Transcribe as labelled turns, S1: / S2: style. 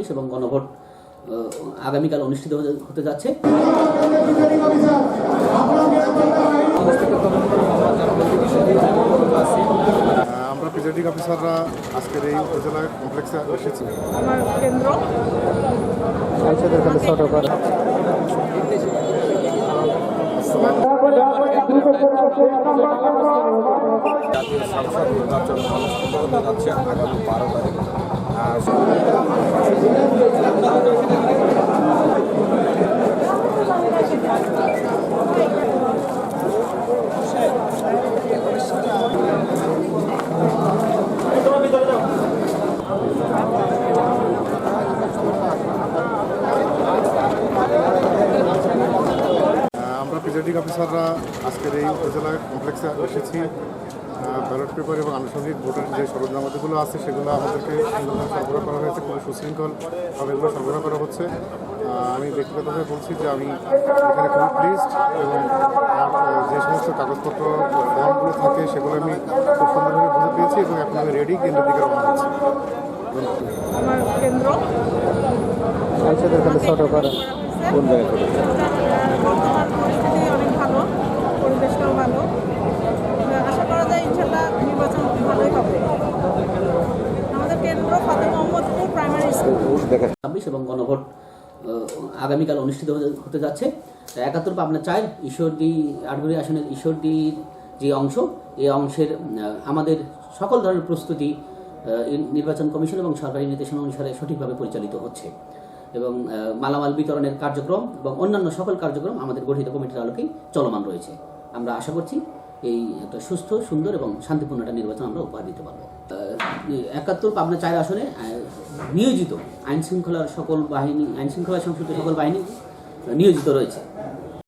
S1: ছাব্বিশ এবং গণভোট আগামীকাল অনুষ্ঠিত হতে যাচ্ছে।
S2: আমরা প্রিজাইডিং অফিসাররা আজকের এই উপজেলা কমপ্লেক্সে এসেছি।
S3: আমার কেন্দ্র
S4: জাতীয় সংসদ নির্বাচন অনুষ্ঠিত হতে যাচ্ছে আগামী 12 তারিখ।
S2: আমরা প্রিজাইডিং অফিসাররা আজকের এই উপজেলা কমপ্লেক্সে এসেছি। ব্যালট পেপার এবং আনুষঙ্গিক ভোটের যে সরঞ্জামাদিগুলো আছে সেগুলো আমাদেরকে সুন্দরভাবে সরবরাহ করা হয়েছে, খুবই সুশৃঙ্খলভাবে এগুলো সরবরাহ করা হচ্ছে। আমি ব্যক্তিগতভাবে বলছি যে আমি এখানে খুবই প্লিজড এবং যে সমস্ত কাগজপত্র ফর্মগুলো থাকে সেগুলো আমি খুব সুন্দরভাবে বুঝে পেয়েছি এবং এখন আমি রেডি কেন্দ্রের দিকে রওনা হচ্ছি।
S3: আমার কেন্দ্র
S4: কোন জায়গায় করে?
S3: বর্তমান পরিস্থিতি অনেক ভালো, পরিবেশটাও ভালো। আশা করা যায় ইনশাল্লাহ নির্বাচন ভালোই হবে। আমাদের কেন্দ্র ফাতে মোহাম্মদপুর প্রাইমারি স্কুল।
S1: 26 এবং গণভোট আগামীকাল অনুষ্ঠিত হতে যাচ্ছে। 71 পাবনা 4 ঈশ্বরদী আটগুড়ি আসনের ঈশ্বরদীর যে অংশ, এই অংশের আমাদের সকল ধরনের প্রস্তুতি নির্বাচন কমিশন এবং সরকারি নির্দেশনা অনুসারে সঠিকভাবে পরিচালিত হচ্ছে এবং মালামাল বিতরণের কার্যক্রম এবং অন্যান্য সকল কার্যক্রম আমাদের গঠিত কমিটির আলোকেই চলমান রয়েছে। আমরা আশা করছি এই একটা সুস্থ, সুন্দর এবং শান্তিপূর্ণ একটা নির্বাচন আমরা উপহার দিতে পারবো। 71 পাবনা 4 আসনে নিয়োজিত আইনশৃঙ্খলা সংসদের সকল বাহিনী নিয়োজিত রয়েছে।